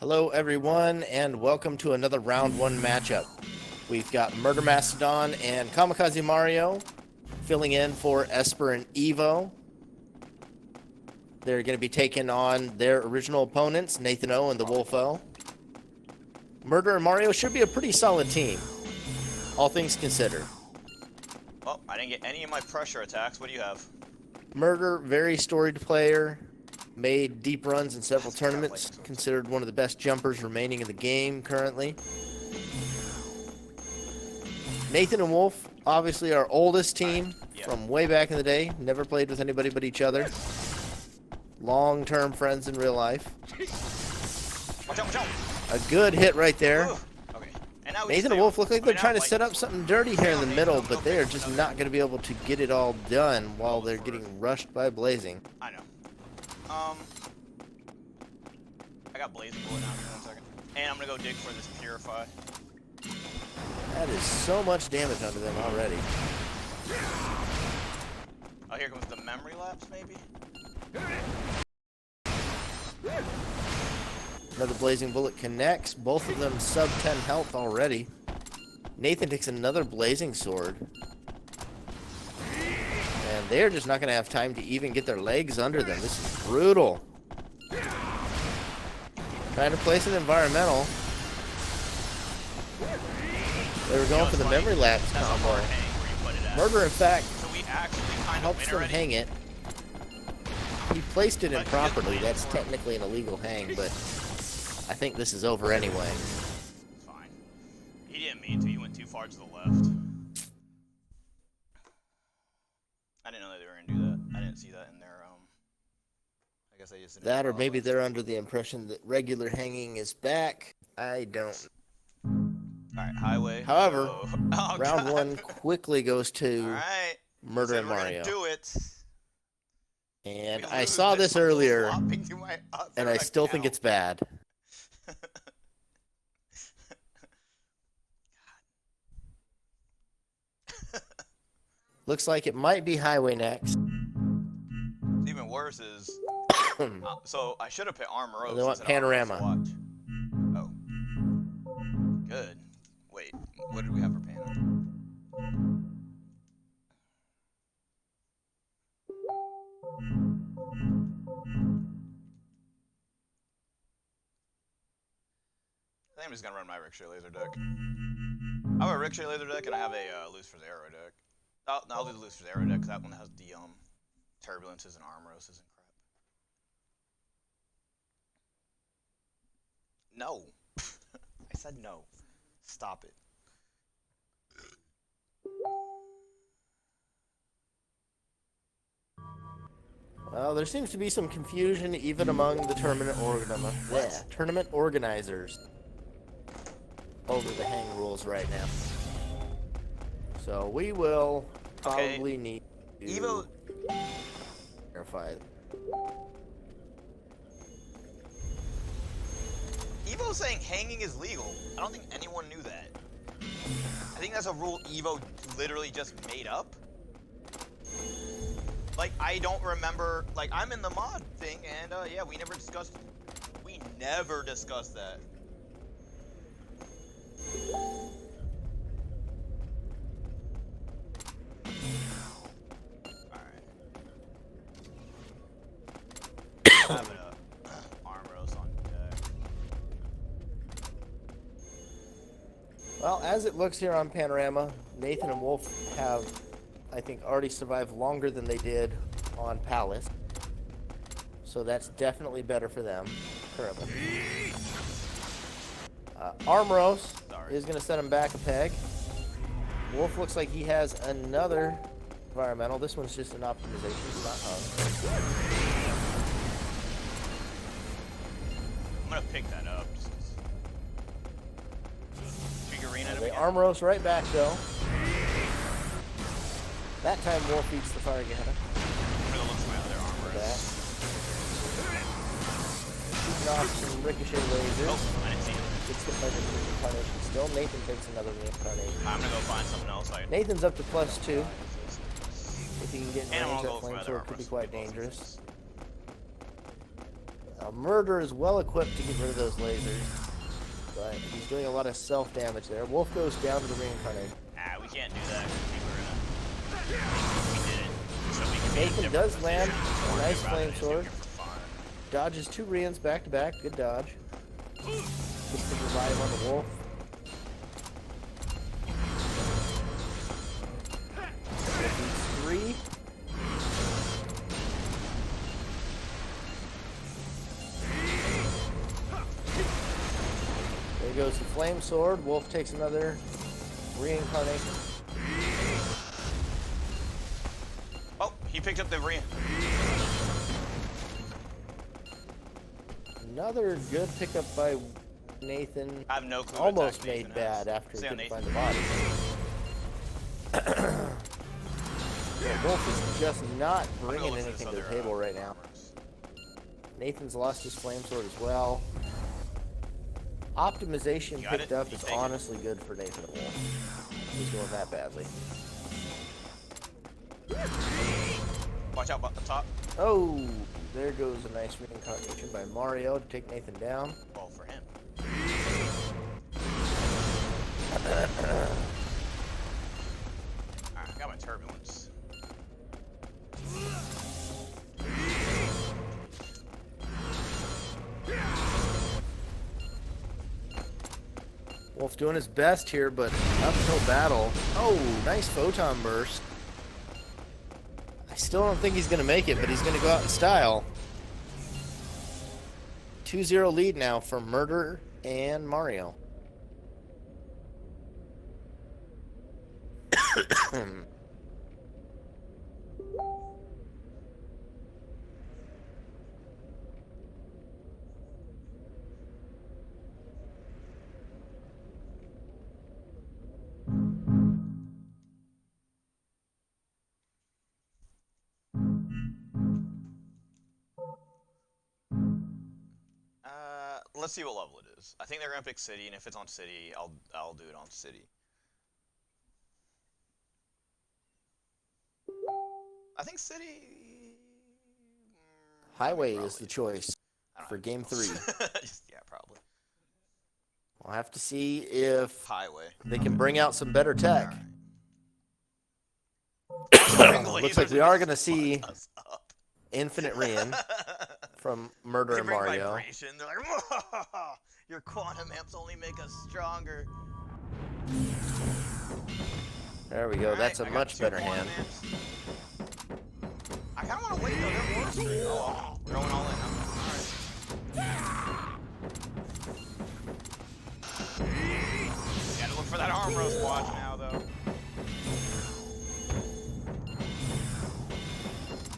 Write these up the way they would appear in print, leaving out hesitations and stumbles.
Hello everyone, and welcome to another round one matchup. We've got Murder Mastodon and Kamikaze Mario filling in for Esper and Evo. They're going to be taking on their original opponents, Nathan O and the Wolf O. Murder and Mario should be a pretty solid team, all things considered. Oh, I didn't get any of my pressure attacks. What do you have? Murder, very storied player, made deep runs in several tournaments, considered one of the best jumpers remaining in the game currently. Nathan and Wolf, obviously our oldest team from way back in the day, never played with anybody but each other. Long-term friends in real life. Watch out, watch out. A good hit right there. Okay. And now Nathan and Wolf look like they're trying to set up something dirty here in the middle, but they are just not going to be able to get it all done while they're getting rushed by Blazing. I know. I got Blazing going out in 1 second. And I'm going to go dig for this Purify. That is so much damage onto them already. Oh, here comes the memory lapse, maybe? Another Blazing Bullet connects. Both of them sub 10 health already. Nathan takes another Blazing Sword. And they're just not going to have time to even get their legs under them. This is brutal. Trying to place an environmental. They were going for the memory lapse combo. Murder, in fact, helps them hang it. He placed it improperly. That's technically an illegal hang, but I think this is over anyway. It's fine. He didn't mean to. He went too far to the left. I didn't know they were going to do that. I didn't see that in their, I guess I just didn't. That, or maybe they're under the impression that regular hanging is back. I don't. Alright, highway. However, oh, round God. one quickly goes to Alright. Murder and Mario. Do it. And I saw this earlier, and I still think it's bad. Looks like it might be highway next. Even worse is, so I should have put Armor Rose. They want Panorama. Oh. Good. Wait, what did we have for Panorama? I think I'm just gonna run my Ricochet Laser deck. I have a Ricochet Laser deck and I have a Lucifer's Arrow deck. Oh, no, I'll do the Lucifer's Arrow deck because that one has the turbulences and Armoroses and crap. No. I said no. Stop it. Well, there seems to be some confusion even among the tournament organizers over the hang rules right now. So we will probably need to verify it. Evo's saying hanging is legal. I don't think anyone knew that. I think that's a rule Evo literally just made up. Like, I don't remember, like, I'm in the mod thing, and, yeah, we never discussed that. Alright. I have an, Armorose on deck. Well, as it looks here on Panorama, Nathan and Wolf have, I think, already survived longer than they did on Palace. So that's definitely better for them, currently. Armorose is going to set him back a peg. Wolf looks like he has another environmental. This one's just an optimization, it's not hung. I'm going to pick that up. They Armorose right back, though. That time Wolf eats the fire Gehenna. I'm gonna look for my other Armorose. Shooting off some ricochet lasers. Oh, I didn't see him. Gets hit by the reincarnation still. Nathan takes another reincarnation. I'm gonna go find something else. Nathan's up to +2. If he can get in range, that flamethrower could be quite dangerous. Murder is well equipped to get rid of those lasers, but he's doing a lot of self-damage there. Wolf goes down to the reincarnate. We can't do that. We did it. So we can Nathan does land a nice flame sword. Fun. Dodges 2 reins back to back. Good dodge. Gets the revive on the wolf. Wolf eats 3. There goes the flame sword. Wolf takes another reincarnation. Oh, he picked up the ring. Another good pickup by Nathan. I have no clue. Almost made bad after he couldn't find the body. Yeah, Wolf is just not bringing anything to the table right now. Nathan's lost his flame sword as well. Optimization picked up is honestly good for Nathan at Wolf. He's going that badly. Watch out, the top. Oh, there goes a nice reincarnation by Mario to take Nathan down. Well, for him. Alright, I got my turbulence. Wolf doing his best here, but uphill battle. Oh, nice photon burst. I still don't think he's going to make it, but he's going to go out in style. 2-0 lead now for Murder and Mario. Let's see what level it is. I think they're gonna pick city, and if it's on city, I'll do it on city. I think city. Highway is the choice for game 3. Yeah, probably. We'll have to see if Highway. they can bring out some better tech. Right. Looks like we are going to see infinite Rian from Murder and Mario. Vibration. They're like, your quantum amps only make us stronger. There we go. That's a much better hand. Amps. I kind of want to wait though. They're more straight. Oh, we're going all in. Gotta look for that arm roast watch now, though.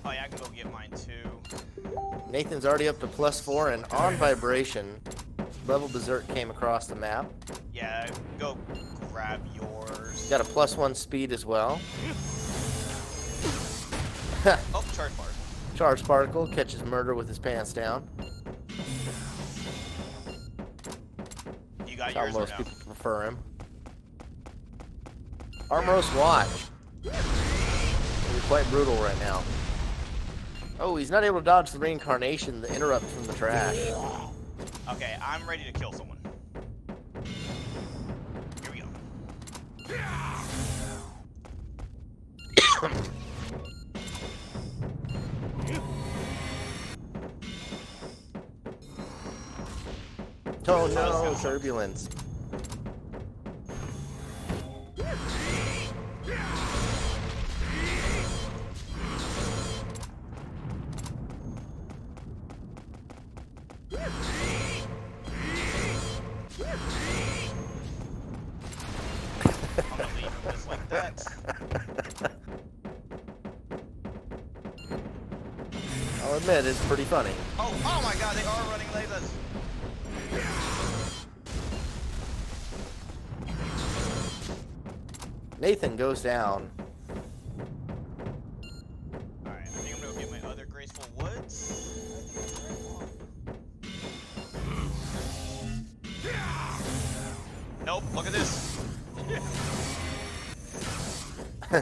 Oh yeah, I can go get mine too. Nathan's already up to +4 and on vibration. Level Berserk came across the map. Yeah, go grab yours. Got a +1 speed as well. Oh, charge particle. Charge particle catches Murder with his pants down. You got That's how yours or most no? people prefer him. Armorous watch. He's quite brutal right now. Oh, he's not able to dodge the reincarnation, the interrupt from the trash. Okay, I'm ready to kill someone. Here we go. Oh no, turbulence. I'm gonna leave just like that. I'll admit, it's pretty funny. Oh my god, they are running lasers. Nathan goes down. Alright, I think I'm gonna go get my other graceful woods. Nope, look at this.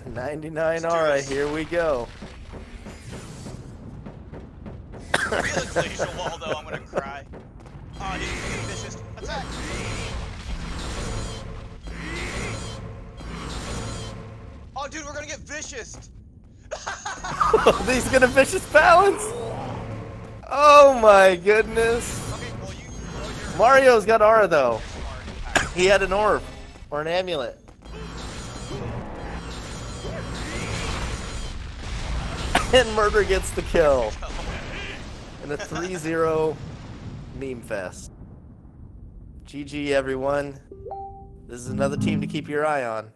99 aura, here we go. Real glacial wall though, I'm gonna Oh, dude, he's getting vicious. Attack! Oh, dude, we're gonna get vicious. He's gonna vicious balance. Oh my goodness. Okay, well, you're... Mario's got aura though. He had an orb or an amulet. And Murder gets the kill. In a 3-0 meme fest. GG everyone. This is another team to keep your eye on.